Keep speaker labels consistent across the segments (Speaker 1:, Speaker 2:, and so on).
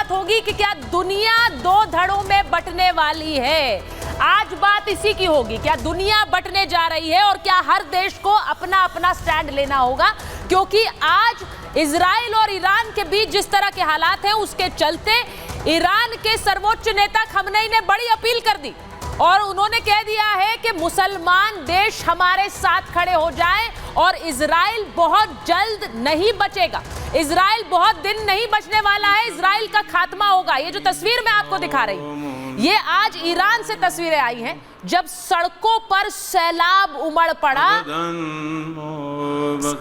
Speaker 1: बात होगी कि क्या दुनिया दो धड़ों में बंटने वाली है। आज बात इसी की होगी, क्या दुनिया बंटने जा रही है और क्या हर देश को अपना अपना स्टैंड लेना होगा। क्योंकि आज इजराइल और ईरान के बीच जिस तरह के हालात हैं, उसके चलते ईरान के सर्वोच्च नेता खमनेई ने बड़ी अपील कर दी और उन्होंने कह दिया है कि मुसलमान देश हमारे साथ खड़े हो जाएं और इजराइल बहुत जल्द नहीं बचेगा। इजराइल बहुत दिन नहीं बचने वाला है, इजराइल का खात्मा होगा। ये जो तस्वीर मैं आपको दिखा रही हूं, ये आज ईरान से तस्वीरें आई हैं जब सड़कों पर सैलाब उमड़ पड़ा।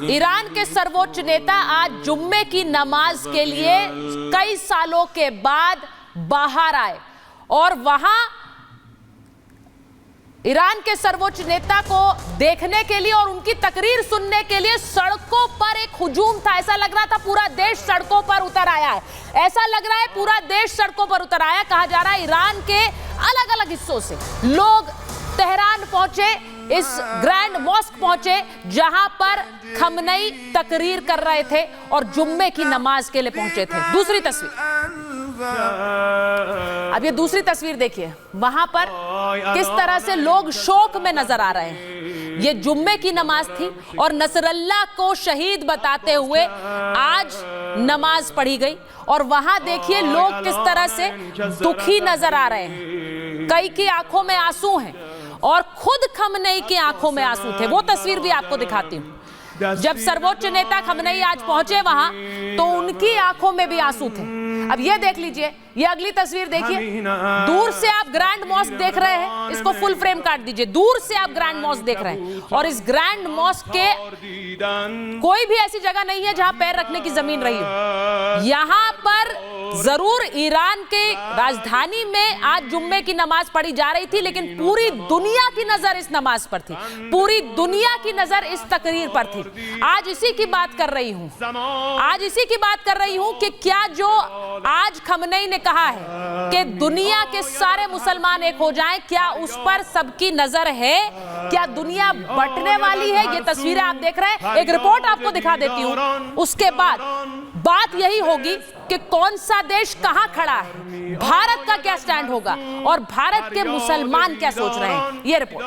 Speaker 1: ईरान के सर्वोच्च नेता आज जुम्मे की नमाज के लिए कई सालों के बाद बाहर आए और वहां ईरान के सर्वोच्च नेता को देखने के लिए और उनकी तकरीर सुनने के लिए सड़कों पर एक हुजूम था। ऐसा लग रहा था पूरा देश सड़कों पर उतर आया है, ऐसा लग रहा है पूरा देश सड़कों पर उतर आया। कहा जा रहा है ईरान के अलग अलग हिस्सों से लोग तेहरान पहुंचे, इस ग्रैंड मॉस्क पहुंचे जहां पर खमनेई तकरीर कर रहे थे और जुम्मे की नमाज के लिए पहुंचे थे। दूसरी तस्वीर, अब ये दूसरी तस्वीर देखिए, वहां पर किस तरह से लोग शोक में नजर आ रहे हैं। ये जुम्मे की नमाज थी और नसरल्लाह को शहीद बताते हुए आज नमाज पढ़ी गई और वहां देखिए लोग किस तरह से दुखी नजर आ रहे हैं। कई की आंखों में आंसू हैं और खुद खमनेई की आंखों में आंसू थे। वो तस्वीर भी आपको दिखाती हूं। जब सर्वोच्च नेता खमनेई आज पहुंचे वहां तो उनकी आंखों में भी आंसू थे। अब ये देख लीजिए, ये अगली तस्वीर देखिए। दूर से आप ग्रैंड मॉस्क देख रहे हैं, इसको फुल फ्रेम काट दीजिए। दूर से आप ग्रैंड मॉस्क देख रहे हैं और इस ग्रैंड मॉस्क के कोई भी ऐसी जगह नहीं है जहां पैर रखने की जमीन रही हो। यहां पर जरूर ईरान के राजधानी में आज जुम्मे की नमाज पढ़ी जा रही थी, लेकिन पूरी दुनिया की नजर इस नमाज पर थी, पूरी दुनिया की नजर इस तकरीर पर थी। आज इसी की बात कर रही हूं, आज इसी की बात कर रही हूं कि क्या जो आज खमनेई ने कहा है कि दुनिया के सारे मुसलमान एक हो जाएं, क्या उस पर सबकी नजर है? क्या दुनिया बंटने वाली है? ये तस्वीरें आप देख रहे हैं, एक रिपोर्ट आपको दिखा देती हूं। उसके बाद बात यही होगी कि कौन सा देश कहां खड़ा है, भारत का क्या स्टैंड होगा और भारत के मुसलमान क्या सोच रहे हैं। ये रिपोर्ट।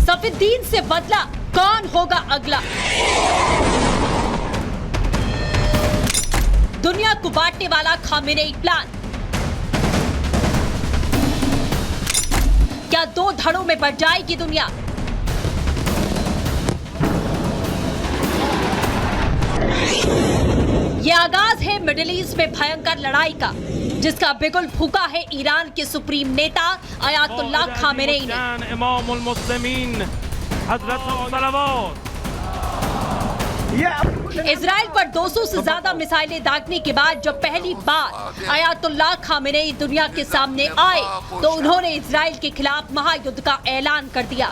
Speaker 2: सफीउद्दीन से बदला कौन होगा अगला? दुनिया को बांटने वाला खामेनेई प्लान क्या दो धड़ों में बढ़ जाएगी दुनिया? यह आगाज है मिडिल ईस्ट में भयंकर लड़ाई का, जिसका बिगुल फूका है ईरान के सुप्रीम नेता अयातुल्लाह खामेनेई ने। इजराइल पर 200 से ज्यादा मिसाइलें दागने के बाद जब पहली बार अयातुल्लाह खामेनेई दुनिया के सामने आए तो उन्होंने इजराइल के खिलाफ महायुद्ध का ऐलान कर दिया।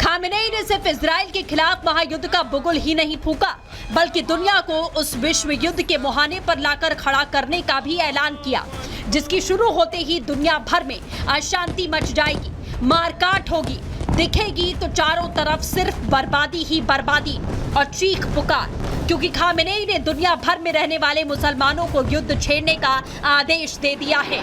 Speaker 2: खामेनेई ने सिर्फ इजराइल के खिलाफ महायुद्ध का बुगुल ही नहीं फूका, बल्कि दुनिया को उस विश्व युद्ध के मुहाने पर लाकर खड़ा करने का भी ऐलान किया, जिसकी शुरू होते ही दुनिया भर में अशांति मच जाएगी, मारकाट होगी, दिखेगी तो चारों तरफ सिर्फ बर्बादी ही बर्बादी और चीख पुकार, क्योंकि खामेनेई ने दुनिया भर में रहने वाले मुसलमानों को युद्ध छेड़ने का आदेश दे दिया है।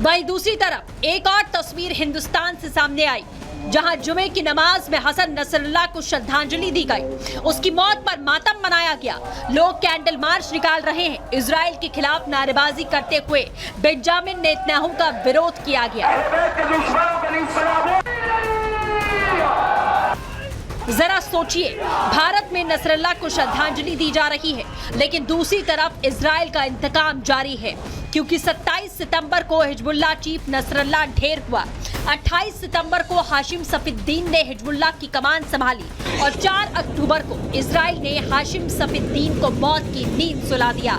Speaker 2: वहीं दूसरी तरफ एक और तस्वीर हिंदुस्तान से सामने आई, जहां जुमे की नमाज में हसन नसरल्लाह को श्रद्धांजलि दी गई। उसकी मौत पर मातम मनाया गया। लोग कैंडल मार्च निकाल रहे हैं। इजराइल के खिलाफ नारेबाजी करते हुए बेंजामिन नेतन्याहू का विरोध किया गया। सोचिए, भारत में नसरल्ला को श्रद्धांजलि दी जा रही है, लेकिन दूसरी तरफ इजराइल का इंतकाम जारी है, क्योंकि 27 सितंबर को हिजबुल्लाह चीफ नसरल्ला ढेर हुआ। 28 सितंबर को हाशिम सफीउद्दीन ने हिजबुल्लाह की कमान संभाली और 4 अक्टूबर को इजराइल ने हाशिम सफीउद्दीन को मौत की नींद सुला दिया।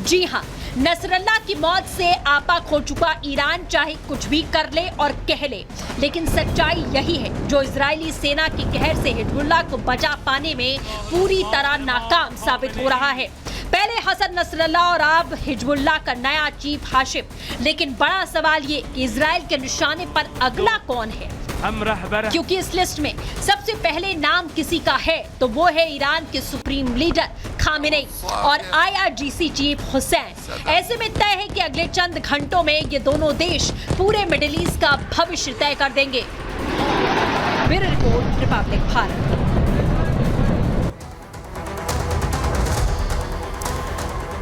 Speaker 2: जी हां, नसरल्ला की मौत से आपा खो चुका ईरान चाहे कुछ भी कर ले और कह ले, लेकिन सच्चाई यही है जो इजरायली सेना के कहर से हिजबुल्लाह को बचा पाने में पूरी तरह नाकाम साबित हो रहा है। पहले हसन नसरल्ला और अब हिजबुल्लाह का नया चीफ हाशिम। लेकिन बड़ा सवाल ये कि इजराइल के निशाने पर अगला कौन है, क्योंकि इस लिस्ट में सबसे पहले नाम किसी का है तो वो है ईरान के सुप्रीम लीडर खामेनेई और IRGC चीफ हुसैन। ऐसे में तय है कि अगले चंद घंटों में ये दोनों देश पूरे मिडिल ईस्ट का भविष्य तय कर देंगे। Bureau report, Republic Bharat.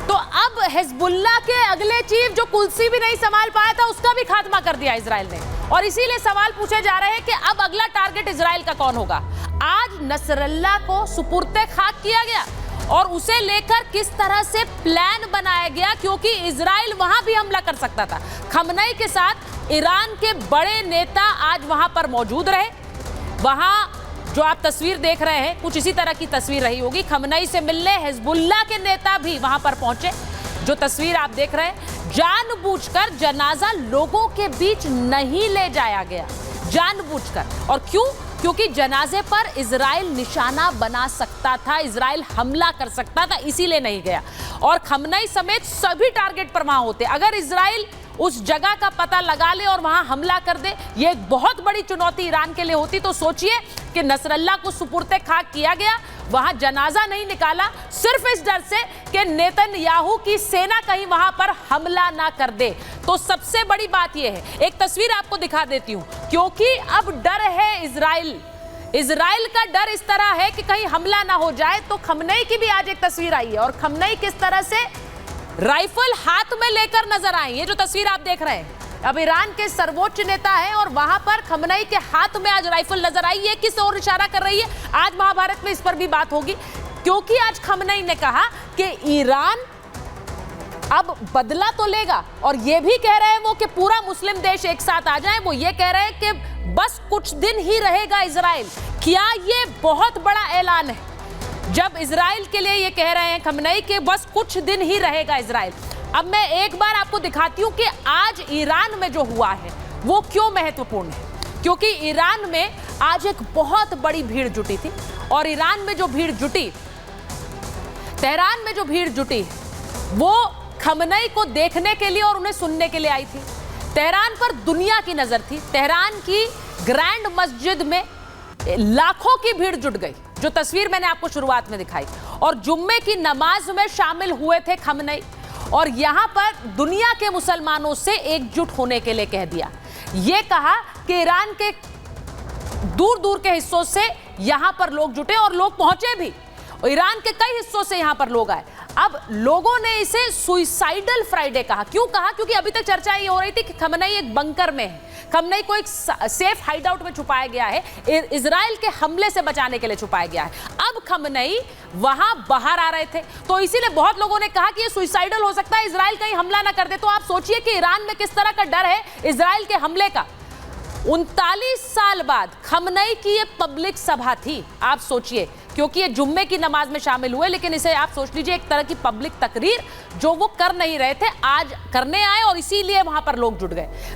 Speaker 1: तो अब हिजबुल्लाह के अगले चीफ जो कुर्सी भी नहीं संभाल पाया था, उसका भी खात्मा कर दिया इजराइल ने, और इसीलिए सवाल पूछे जा रहे हैं कि अब अगला टारगेट इजराइल का कौन होगा। आज नसरल्ला को सुपुर्दे खाक किया गया और उसे लेकर किस तरह से प्लान बनाया गया, क्योंकि इजराइल वहां भी हमला कर सकता था। खमनई के साथ ईरान के बड़े नेता आज वहां पर मौजूद रहे। वहां जो आप तस्वीर देख रहे हैं, कुछ इसी तरह की तस्वीर रही होगी। खमनई से मिलने हिजबुल्लाह के नेता भी वहां पर पहुंचे। जो तस्वीर आप देख रहे हैं, जानबूझकर जनाजा लोगों के बीच नहीं ले जाया गया, जानबूझकर। और क्यों? क्योंकि जनाजे पर इजराइल निशाना बना सकता था, इजराइल हमला कर सकता था, इसीलिए नहीं गया। और खमनई समेत सभी टारगेट पर वहां होते। अगर इजराइल उस जगह का पता लगा ले और वहां हमला कर दे, ये एक बहुत बड़ी चुनौती ईरान के लिए होती। तो सोचिए कि नसरल्ला को सुपुर्दे खाक किया गया, वहां जनाजा नहीं निकाला, सिर्फ इस डर से कि नेतन्याहू की सेना कहीं वहां पर हमला ना कर दे। तो सबसे बड़ी बात यह है, एक तस्वीर आपको दिखा देती हूं, क्योंकि अब डर है इजराइल का डर इस तरह है कि कहीं हमला ना हो जाए। तो खमनई की भी आज एक तस्वीर आई है और खमनई किस तरह से राइफल हाथ में लेकर नजर आई। ये जो तस्वीर आप देख रहे हैं, अब ईरान के सर्वोच्च नेता हैं और वहां पर खमनई के हाथ में आज राइफल नजर आई है। किस ओर इशारा कर रही है? आज महाभारत में इस पर भी बात होगी, क्योंकि आज खमनई ने कहा कि ईरान अब बदला तो लेगा, और ये भी कह रहे हैं वो कि पूरा मुस्लिम देश एक साथ आ जाए। वो ये कह रहे हैं कि बस कुछ दिन ही रहेगा इजराइल। क्या ये बहुत बड़ा ऐलान है जब इजराइल के लिए ये कह रहे हैं खमनई के बस कुछ दिन ही रहेगा इजराइल। अब मैं एक बार आपको दिखाती हूं कि आज ईरान में जो हुआ है वो क्यों महत्वपूर्ण है। क्योंकि ईरान में आज एक बहुत बड़ी भीड़ जुटी थी, और ईरान में जो भीड़ जुटी, तेहरान में जो भीड़ जुटी, वो खमनई को देखने के लिए और उन्हें सुनने के लिए आई थी। तेहरान पर दुनिया की नजर थी। तेहरान की ग्रैंड मस्जिद में लाखों की भीड़ जुट गई, जो तस्वीर मैंने आपको शुरुआत में दिखाई, और जुम्मे की नमाज में शामिल हुए थे खमनई, और यहां पर दुनिया के मुसलमानों से एकजुट होने के लिए कह दिया। यह कहा कि ईरान के दूर दूर के हिस्सों से यहां पर लोग जुटे और लोग पहुंचे भी, और ईरान के कई हिस्सों से यहां पर लोग आए। अब लोगों ने इसे सुइसाइडल फ्राइडे कहा। क्यों कहा? क्योंकि अभी तक चर्चा ये हो रही थी कि खमनई एक बंकर में है, खमनई को एक सेफ हाइडआउट में छुपाया गया है, इजराइल के हमले से बचाने के लिए छुपाया गया है। अब खमनई वहां बाहर आ रहे थे, तो इसीलिए बहुत लोगों ने कहा कि ये सुइसाइडल हो सकता है, इजराइल कहीं हमला ना कर दे। तो आप सोचिए कि ईरान में किस तरह का डर है इजराइल के हमले का। 39 साल बाद खमनई की ये पब्लिक सभा थी, आप सोचिए, क्योंकि ये जुम्मे की नमाज में शामिल हुए, लेकिन इसे आप सोच लीजिए एक तरह की पब्लिक तकरीर जो वो कर नहीं रहे थे, आज करने आए और इसीलिए वहां पर लोग जुट गए।